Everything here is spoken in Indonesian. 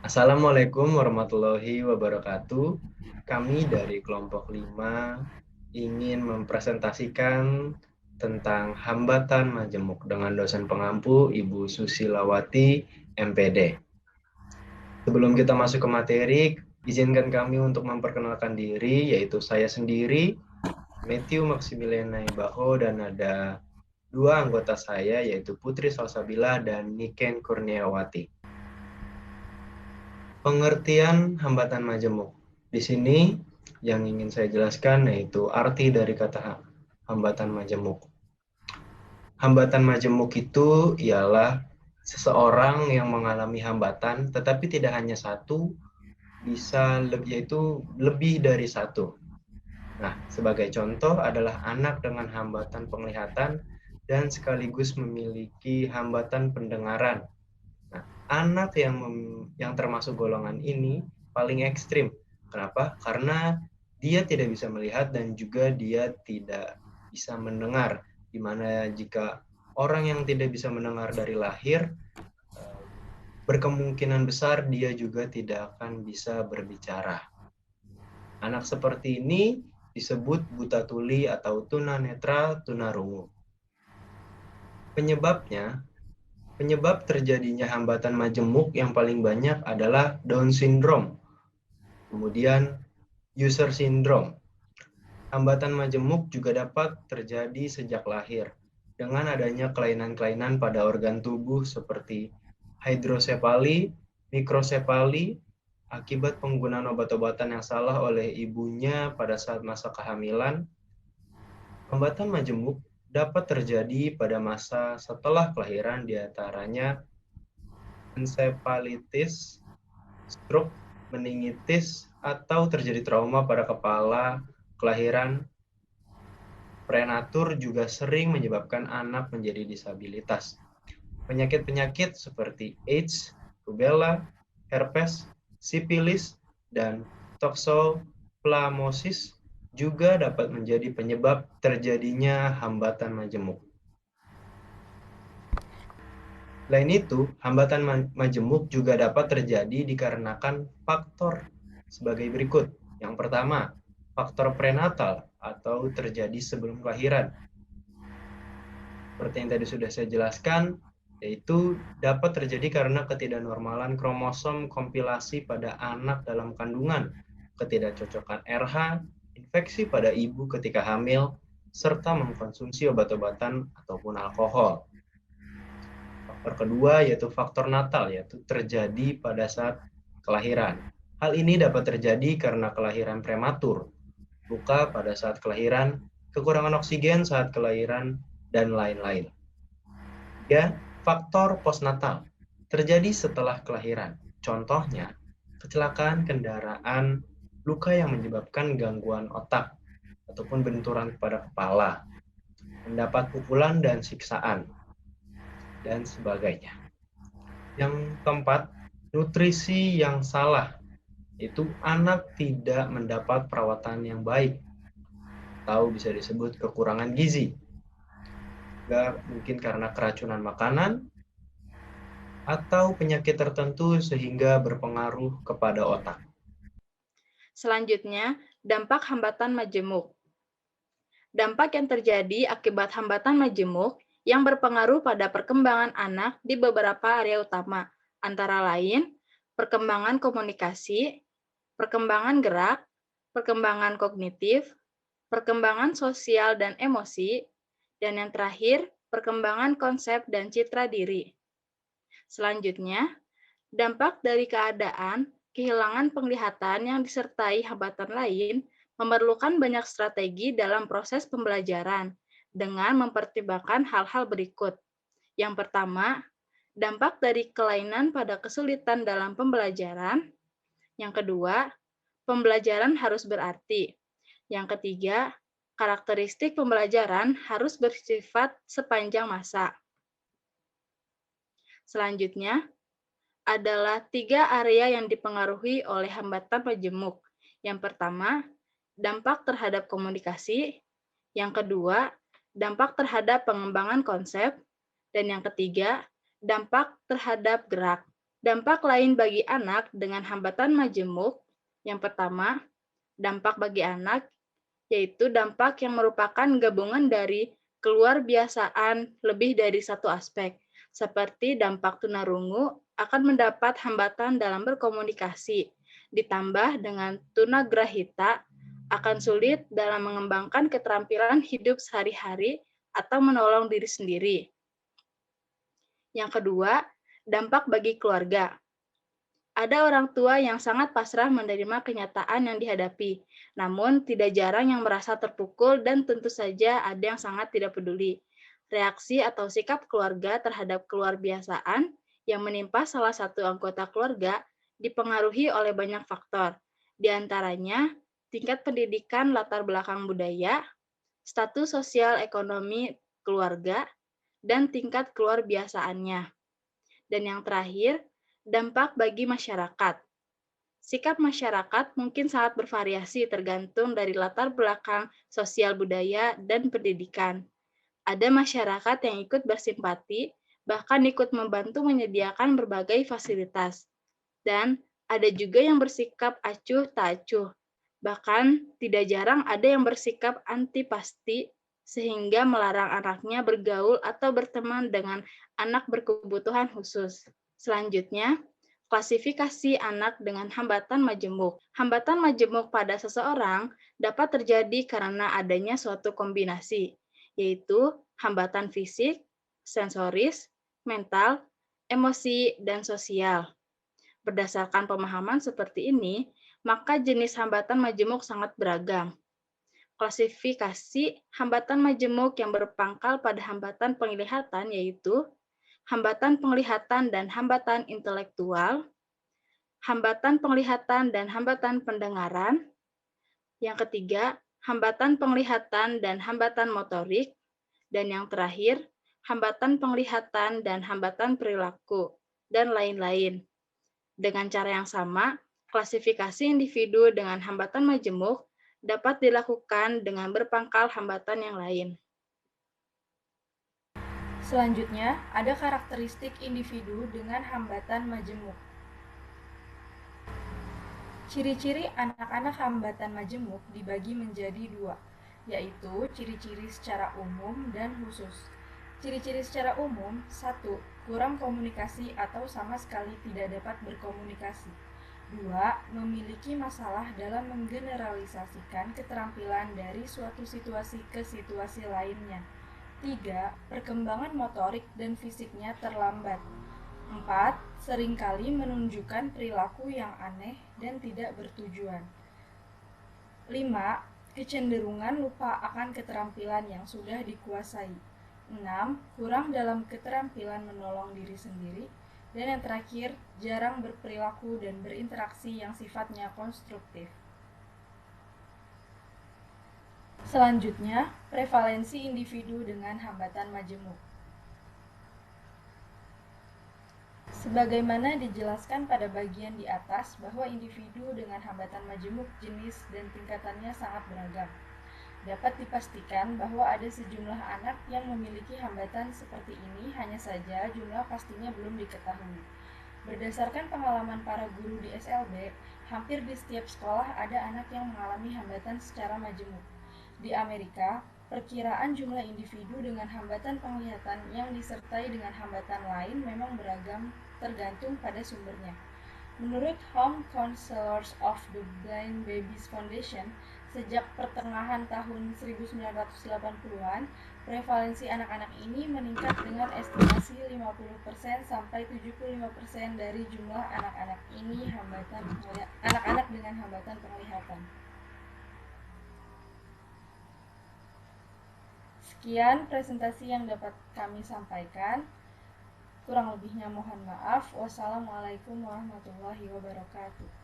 Assalamualaikum warahmatullahi wabarakatuh. Kami dari kelompok 5 ingin mempresentasikan tentang hambatan majemuk dengan dosen pengampu Ibu Susilawati, MPD. Sebelum kita masuk ke materi, izinkan kami untuk memperkenalkan diri, yaitu saya sendiri, Matthew Maximilian Naibaho, dan ada dua anggota saya, yaitu Putri Salsabila dan Niken Kurniawati. Pengertian hambatan majemuk. Di sini yang ingin saya jelaskan yaitu arti dari kata hambatan majemuk. Hambatan majemuk itu ialah seseorang yang mengalami hambatan, tetapi tidak hanya satu, yaitu lebih dari satu. Nah, sebagai contoh adalah anak dengan hambatan penglihatan dan sekaligus memiliki hambatan pendengaran. Nah, anak yang termasuk golongan ini paling ekstrim. Kenapa? Karena dia tidak bisa melihat dan juga dia tidak bisa mendengar. Di mana jika orang yang tidak bisa mendengar dari lahir, berkemungkinan besar dia juga tidak akan bisa berbicara. Anak seperti ini disebut buta tuli atau tunanetra tunarungu. Penyebab terjadinya hambatan majemuk yang paling banyak adalah Down syndrome, kemudian user syndrome. Hambatan majemuk juga dapat terjadi sejak lahir dengan adanya kelainan-kelainan pada organ tubuh seperti hidrosefali, mikrosefali, akibat penggunaan obat-obatan yang salah oleh ibunya pada saat masa kehamilan. Hambatan majemuk dapat terjadi pada masa setelah kelahiran, diantaranya ensefalitis, stroke, meningitis, atau terjadi trauma pada kepala kelahiran. Prenatur juga sering menyebabkan anak menjadi disabilitas. Penyakit-penyakit seperti AIDS, rubella, herpes, sipilis, dan toxoplasmosis juga dapat menjadi penyebab terjadinya hambatan majemuk. Selain itu, hambatan majemuk juga dapat terjadi dikarenakan faktor sebagai berikut. Yang pertama, faktor prenatal atau terjadi sebelum kelahiran. Seperti yang tadi sudah saya jelaskan, yaitu dapat terjadi karena ketidaknormalan kromosom kompilasi pada anak dalam kandungan, ketidakcocokan RH, infeksi pada ibu ketika hamil, serta mengkonsumsi obat-obatan ataupun alkohol. Faktor kedua yaitu faktor natal, yaitu terjadi pada saat kelahiran. Hal ini dapat terjadi karena kelahiran prematur, luka pada saat kelahiran, kekurangan oksigen saat kelahiran, dan lain-lain. Ya, faktor postnatal terjadi setelah kelahiran. Contohnya, kecelakaan kendaraan, luka yang menyebabkan gangguan otak, ataupun benturan pada kepala, mendapat pukulan dan siksaan, dan sebagainya. Yang keempat, nutrisi yang salah, itu anak tidak mendapat perawatan yang baik, atau bisa disebut kekurangan gizi. Juga mungkin karena keracunan makanan, atau penyakit tertentu sehingga berpengaruh kepada otak. Selanjutnya, dampak hambatan majemuk. Dampak yang terjadi akibat hambatan majemuk yang berpengaruh pada perkembangan anak di beberapa area utama, antara lain perkembangan komunikasi, perkembangan gerak, perkembangan kognitif, perkembangan sosial dan emosi, dan yang terakhir, perkembangan konsep dan citra diri. Selanjutnya, dampak dari keadaan kehilangan penglihatan yang disertai hambatan lain memerlukan banyak strategi dalam proses pembelajaran dengan mempertimbangkan hal-hal berikut. Yang pertama, dampak dari kelainan pada kesulitan dalam pembelajaran. Yang kedua, pembelajaran harus berarti. Yang ketiga, karakteristik pembelajaran harus bersifat sepanjang masa. Selanjutnya, adalah 3 area yang dipengaruhi oleh hambatan majemuk. Yang pertama, dampak terhadap komunikasi. Yang kedua, dampak terhadap pengembangan konsep. Dan yang ketiga, dampak terhadap gerak. Dampak lain bagi anak dengan hambatan majemuk, yang pertama, dampak bagi anak, yaitu dampak yang merupakan gabungan dari keluar biasaan lebih dari satu aspek, seperti dampak tunarungu akan mendapat hambatan dalam berkomunikasi, ditambah dengan tunagrahita akan sulit dalam mengembangkan keterampilan hidup sehari-hari atau menolong diri sendiri. Yang kedua, dampak bagi keluarga. Ada orang tua yang sangat pasrah menerima kenyataan yang dihadapi, namun tidak jarang yang merasa terpukul dan tentu saja ada yang sangat tidak peduli. Reaksi atau sikap keluarga terhadap keluar biasaan yang menimpa salah satu anggota keluarga dipengaruhi oleh banyak faktor, di antaranya tingkat pendidikan latar belakang budaya, status sosial ekonomi keluarga, dan tingkat keluar biasaannya. Dan yang terakhir, dampak bagi masyarakat. Sikap masyarakat mungkin sangat bervariasi tergantung dari latar belakang sosial budaya dan pendidikan. Ada masyarakat yang ikut bersimpati, bahkan ikut membantu menyediakan berbagai fasilitas. Dan ada juga yang bersikap acuh tak acuh. Bahkan tidak jarang ada yang bersikap antipasti sehingga melarang anaknya bergaul atau berteman dengan anak berkebutuhan khusus. Selanjutnya, klasifikasi anak dengan hambatan majemuk. Hambatan majemuk pada seseorang dapat terjadi karena adanya suatu kombinasi, yaitu hambatan fisik, sensoris, mental, emosi, dan sosial. Berdasarkan pemahaman seperti ini, maka jenis hambatan majemuk sangat beragam. Klasifikasi hambatan majemuk yang berpangkal pada hambatan penglihatan yaitu hambatan penglihatan dan hambatan intelektual, hambatan penglihatan dan hambatan pendengaran, yang ketiga, hambatan penglihatan dan hambatan motorik, dan yang terakhir, hambatan penglihatan dan hambatan perilaku, dan lain-lain. Dengan cara yang sama, klasifikasi individu dengan hambatan majemuk dapat dilakukan dengan berpangkal hambatan yang lain. Selanjutnya, ada karakteristik individu dengan hambatan majemuk. Ciri-ciri anak-anak hambatan majemuk dibagi menjadi dua, yaitu ciri-ciri secara umum dan khusus. Ciri-ciri secara umum, 1. Kurang komunikasi atau sama sekali tidak dapat berkomunikasi. 2. Memiliki masalah dalam menggeneralisasikan keterampilan dari suatu situasi ke situasi lainnya. 3. Perkembangan motorik dan fisiknya terlambat. 4. Seringkali menunjukkan perilaku yang aneh dan tidak bertujuan. 5. Kecenderungan lupa akan keterampilan yang sudah dikuasai. 6. Kurang dalam keterampilan menolong diri sendiri. Dan yang terakhir, jarang berperilaku dan berinteraksi yang sifatnya konstruktif. Selanjutnya, prevalensi individu dengan hambatan majemuk. Sebagaimana dijelaskan pada bagian di atas bahwa individu dengan hambatan majemuk jenis dan tingkatannya sangat beragam. Dapat dipastikan bahwa ada sejumlah anak yang memiliki hambatan seperti ini, hanya saja jumlah pastinya belum diketahui. Berdasarkan pengalaman para guru di SLB, hampir di setiap sekolah ada anak yang mengalami hambatan secara majemuk. Di Amerika, perkiraan jumlah individu dengan hambatan penglihatan yang disertai dengan hambatan lain memang beragam tergantung pada sumbernya. Menurut Home Counselors of the Blind Babies Foundation, sejak pertengahan tahun 1980-an, prevalensi anak-anak ini meningkat dengan estimasi 50% sampai 75% dari jumlah anak-anak dengan hambatan penglihatan. Sekian presentasi yang dapat kami sampaikan. Kurang lebihnya mohon maaf. Wassalamualaikum warahmatullahi wabarakatuh.